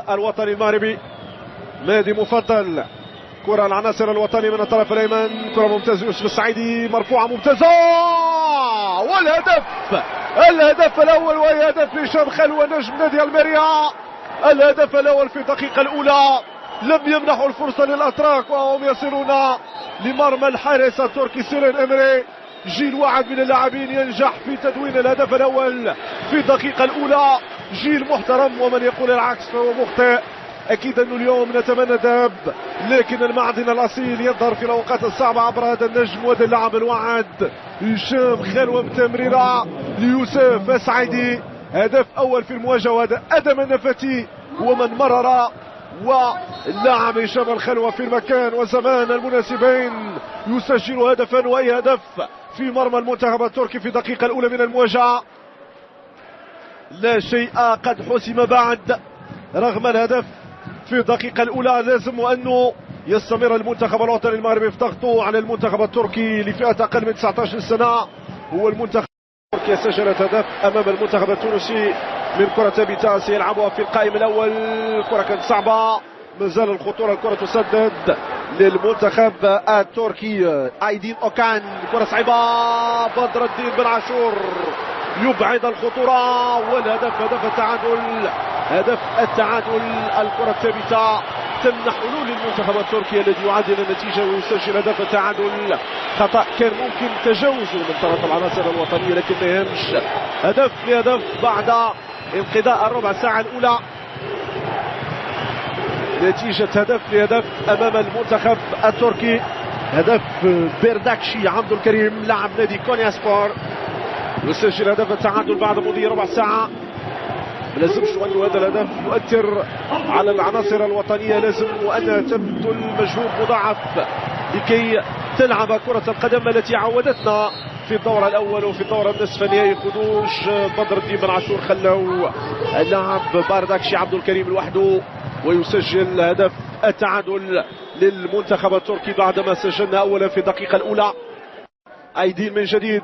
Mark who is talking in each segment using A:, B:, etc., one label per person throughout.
A: الوطني المغربي. نادي مفضل. كرة العناصر الوطني من الطرف الايمن، كرة ممتازة يوسف السعيدي، مرفوعة ممتازة، الهدف الاول، وهي هدف هشام خلوة نجم نادي الميريا. الهدف الاول في الدقيقة الاولى، لم يمنحوا الفرصة للاتراك وهم يصلون لمرمى الحارس التركي سيلين امري. جيل واحد من اللاعبين ينجح في تدوين الهدف الاول في الدقيقة الاولى، جيل محترم، ومن يقول العكس فهو مخطئ. اكيد انه اليوم نتمنى الذهاب، لكن المعدن الاصيل يظهر في الاوقات الصعبه عبر هذا النجم وهذا اللاعب الواعد هشام خلوة بتمريره ليوسف السعيدي. هدف اول في المواجهه، وهذا ادم النفاتي ومن مرر، واللاعب هشام الخلوة في المكان والزمان المناسبين يسجل هدفا، واي هدف في مرمى المنتخب التركي في الدقيقه الاولى من المواجهه. لا شيء قد حسم بعد، رغم الهدف في الدقيقة الأولى. لازم أنه يستمر المنتخب الوطني المغربي في ضغطه على المنتخب التركي لفئة أقل من 19 سنة. هو المنتخب التركي سجلت هدف أمام المنتخب التونسي من كرة ثابتة سيلعبها في القائم الأول. الكرة كانت صعبة، مازال الخطورة، الكرة تسدد للمنتخب التركي. أيدين أوكان، كرة صعبة، بدر الدين بن عاشور يبعد الخطورة، والهدف هدف التعادل، هدف التعادل. الكرة الثابتة تمنح حلول المنتخب التركي الذي يعادل النتيجة ويسجل هدف التعادل. خطأ كان ممكن تجاوزه من طرف العناصر الوطنية، لكن ما يهمش. هدف لهدف بعد انقضاء الربع ساعة الأولى، نتيجة هدف لهدف أمام المنتخب التركي. هدف بيرداكشي عبد الكريم لاعب نادي كونيا سبور يسجل هدف التعادل بعد مضي ربع ساعة. ما لازمش أنه هذا الهدف يؤثر على العناصر الوطنية، لازم أنها تبذل مجهود مضاعف لكي تلعب كرة القدم التي عودتنا في الدورة الأول وفي الدورة النصف النهائي. خدوش بدر الدين بن عاشور خلوا اللاعب بارداكشي عبد الكريم لوحده ويسجل هدف التعادل للمنتخب التركي بعدما سجلنا أولا في الدقيقة الأولى. أيدين من جديد،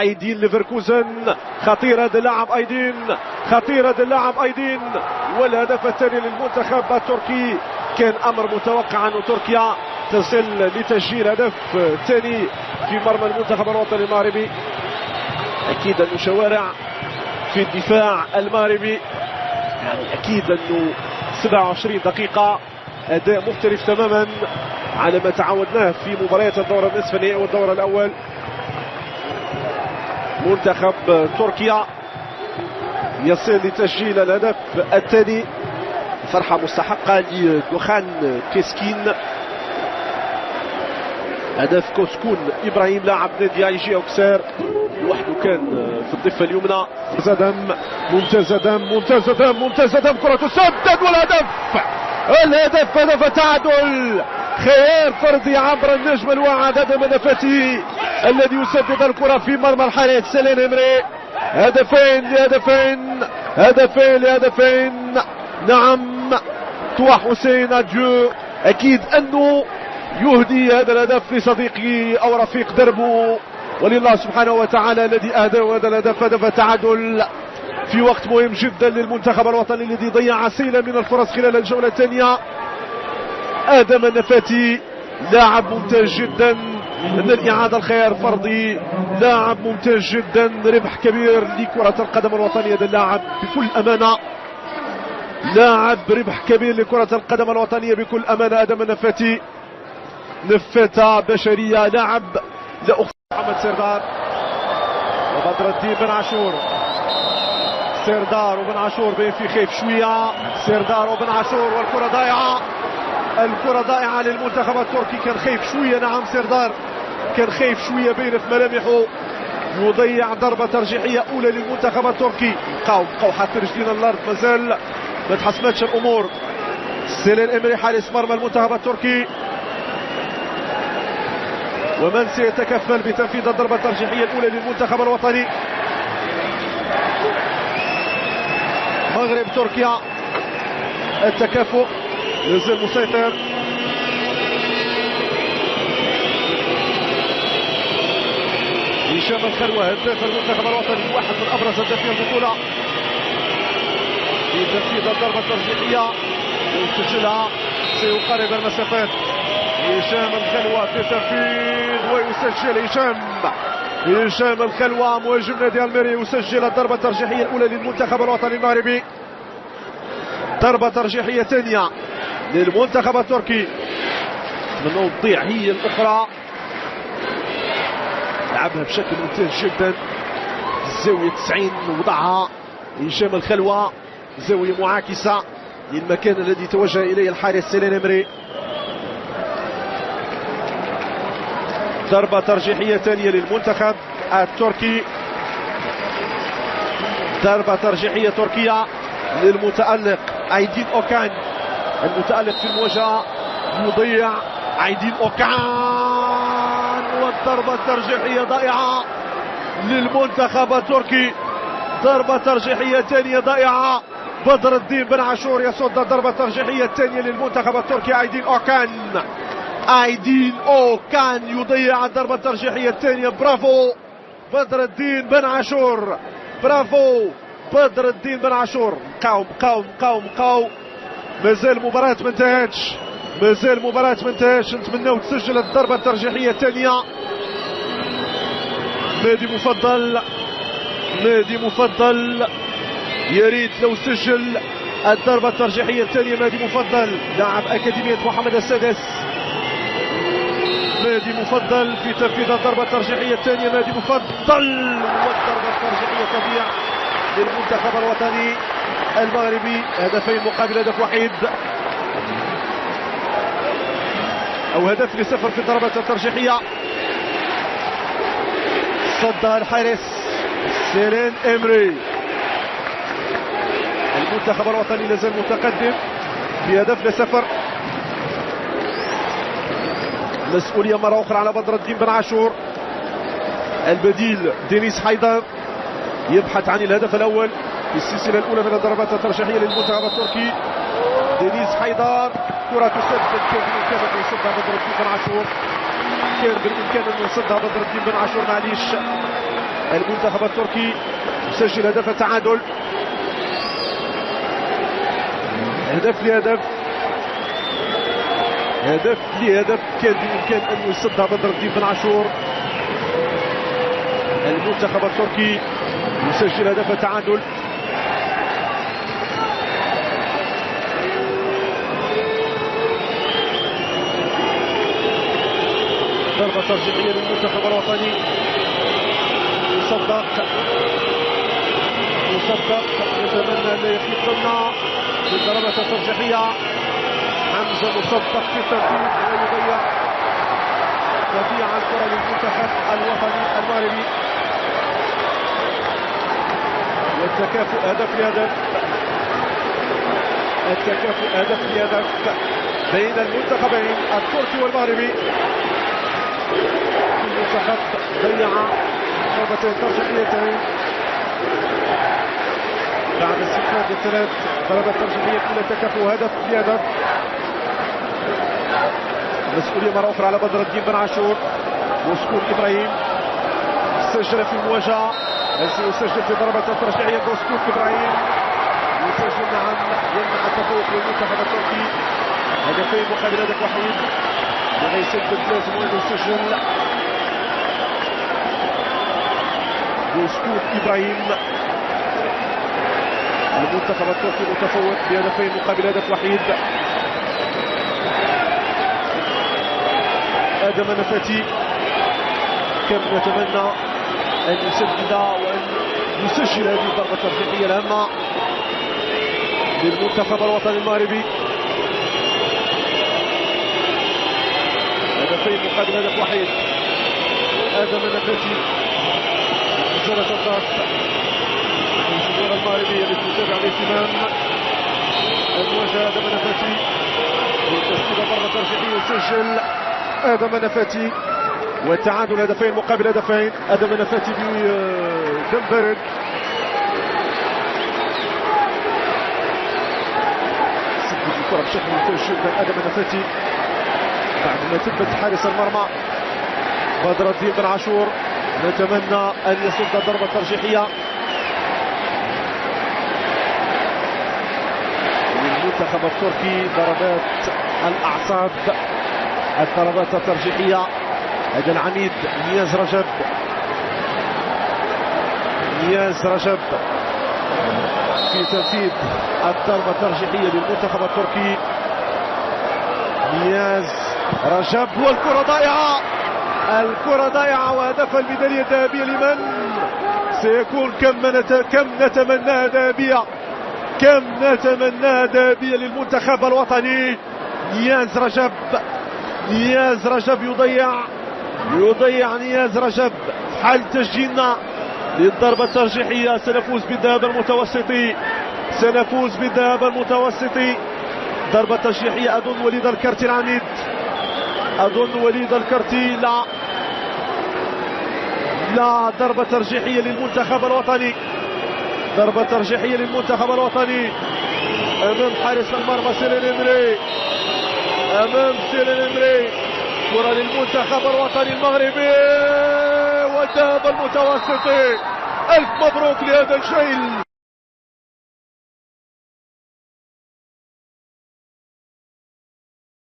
A: أيدين ليفركوزن، خطير هذا اللاعب أيدين، خطير هذا اللاعب أيدين، والهدف الثاني للمنتخب التركي. كان أمر متوقع أن تركيا تصل لتسجيل هدف ثاني في مرمى المنتخب الوطني المغربي. أكيد أنه شوارع في الدفاع المغربي، يعني أكيد أنه 27 دقيقة أداء مختلف تماما على ما تعودناه في مباريات الدورة النصف النهائي والدورة الأول. منتخب تركيا يصل لتسجيل الهدف الثاني، فرحة مستحقة لدوخان كيسكين. هدف كوسكون إبراهيم لاعب نادي اي جي اوكسير لوحده كان في الضفة اليمنى. ممتاز دم، ممتاز دم، ممتاز دم، كرة تسدد، والهدف الهدف هدف التعادل. خيار فردي عبر النجم الواعد ادم النفاتي الذي يسدد الكرة في مرمى الحارس سيلين امري. هدفين لهدفين، هدفين لهدفين. نعم، طوى حسين اديو اكيد انه يهدي هذا الهدف لصديقه او رفيق دربه، ولله سبحانه وتعالى الذي اهداه هذا الهدف، هدف التعادل في وقت مهم جدا للمنتخب الوطني الذي ضيع سيلا من الفرص خلال الجولة الثانية. آدم النفاتي لاعب ممتاز جدا من الإعادة الخيار فردي، لاعب ممتاز جدا، ربح كبير لكرة القدم الوطنية. هذا اللاعب بكل أمانة لاعب ربح كبير لكرة القدم الوطنية بكل أمانة. آدم النفاتي نفاتة بشرية، لاعب لا أخفى. محمد سردار وبدر الدين بن عاشور، سردار وبن عاشور بين في خيف شوية، سردار وبن عاشور، والكرة ضايعة، الكرة ضائعة للمنتخب التركي. كان خايف شوية، نعم سردار كان خايف شوية، باين في ملامحه يضيع ضربة ترجيحية أولى للمنتخب التركي. بقاو حاط رجلين الأرض، مازال ما تحسمتش الأمور. سيلين امري حارس مرمى المنتخب التركي، ومن سيتكفل بتنفيذ الضربة الترجيحية الأولى للمنتخب الوطني. مغرب تركيا، التكافؤ يزال مسيطر. هشام الخلوة هداف المنتخب الوطني، واحد من ابرز هدافي البطولة. في تنفيذ الضربة الترجيحية ويسجلها سيقرب المسافات. هشام الخلوة في تنفيذ ويسجل هشام الخلوة مهاجم نادي الميريا يسجل الضربة الترجيحية الأولى للمنتخب الوطني المغربي. ضربة ترجيحية ثانية للمنتخب التركي. من تضيع هي الأخرى، لعبها بشكل ممتاز جدا، الزاوية 90 وضعها هشام الخلوة، زاوية معاكسة للمكان الذي توجه إليه الحارس سيلين امري. ضربة ترجيحية ثانية للمنتخب التركي. ضربة ترجيحية تركية للمتألق أيدين أوكان، المتألق في المواجهة يضيع أيدين أوكان، والضربة الترجيحية ضائعة للمنتخب التركي. ضربة ترجيحية ثانية ضائعة. بدر الدين بن عاشور يصد الضربة الترجيحية الثانية للمنتخب التركي. أيدين أوكان يضيع الضربة الترجيحية الثانية. برافو بدر الدين بن عاشور، برافو بدر الدين بن عاشور. بقاو مازال المباراة ما انتهتش، نتمناو تسجل الضربة الترجيحية الثانية. نادي مفضل يا ريت لو سجل الضربة الترجيحية الثانية. نادي مفضل لاعب أكاديمية محمد السادس، نادي مفضل في تنفيذ الضربة الترجيحية الثانية. نادي مفضل والضربة الترجيحية تضيع للمنتخب الوطني المغربي. هدفين مقابل هدف وحيد، أو هدف لصفر في الضربة الترجيحية. صدها الحارس سيلين امري. المنتخب الوطني لازال متقدم بهدف لصفر. مسؤولية مرة أخرى على بدر الدين بن عاشور. البديل دينيس حيدر يبحث عن الهدف الأول في السلسلة الأولى من الضربات الترجيحية للمنتخب التركي. دينيس حيدر، كرة تسدد، كان بالإمكان أن يصدها بدر الدين بن عاشور، بدر الدين بن عاشور. معليش، المنتخب التركي يسجل هدف التعادل. هدف لهدف كان بإمكان أن يصدها بدر الدين بن عاشور. المنتخب التركي يسجل هدف التعادل. ضربة ترجيحية للمنتخب الوطني. يصدق، نتمنى لا يخلقنا في الضربة الترجيحية. حمزة مصدق في التنفيذ ويضيع الكرة للمنتخب الوطني المغربي. والتكافؤ هدف لهدف بين المنتخبين التركي والمغربي. المنتخب ضيع ضربتين ترجيحيتين بعد استفاد الثلاث ضربات ترجيحية الى تكافؤ هدف لهدف. مسؤولية مرة أخرى على بدر الدين بن عاشور. وسكون إبراهيم سجل في المواجهة، هل سيسجل في ضربة الترجيحية؟ وسكون إبراهيم يسجل، نعم، يمنع التفوق للمنتخب التركي. هدفين مقابل هدف وحيد، لما يسدد لازم أن يسجل. وسكون إبراهيم. المنتخب التركي متفوق بهدفين مقابل هدف وحيد. آدم النفاتي كم نتمنى أن يسدد وأن يسجل هذه الضربة الترجيحية الهامة للمنتخب الوطني المغربي. هدفين مقابل هدف وحيد. آدم النفاتي نزلت الضغط الجمهور المغربي التي تتابع باهتمام المواجهة. آدم النفاتي لتسديد ضربة ترجيحية يسجل آدم النفاتي، والتعادل هدفين مقابل هدفين. آدم النفاتي بدم بارد. سدد الكرة بشكل ممتاز جدا آدم النفاتي بعد ما ثبت حارس المرمى بدر الدين بن عاشور. نتمنى أن يصد الضربة الترجيحية. للمنتخب التركي. ضربات الأعصاب، الضربات الترجيحية. هذا العميد نياز رجب، نياز رجب في تنفيذ الضربة الترجيحية للمنتخب التركي. نياز رجب والكرة ضائعة، الكرة ضائعة، وهدف الميدالية الذهبية لمن سيكون؟ كم نتمناها ذهبية، كم نتمناها ذهبية للمنتخب الوطني. نياز رجب، نياز رجب يضيع نياز رجب حل تسجيلنا للضربة الترجيحية. سنفوز بالذهب المتوسطي، سنفوز بالذهب المتوسطي. ضربة ترجيحية. أظن وليد الكرتي العميد، أظن وليد الكرتي. لا ضربة ترجيحية للمنتخب الوطني، ضربة ترجيحية للمنتخب الوطني أمام حارس المرمى سيلين إمري، أمام سيلين إمري. كرة للمنتخب الوطني المغربي والذهب المتوسطي. ألف مبروك لهذا الجيل.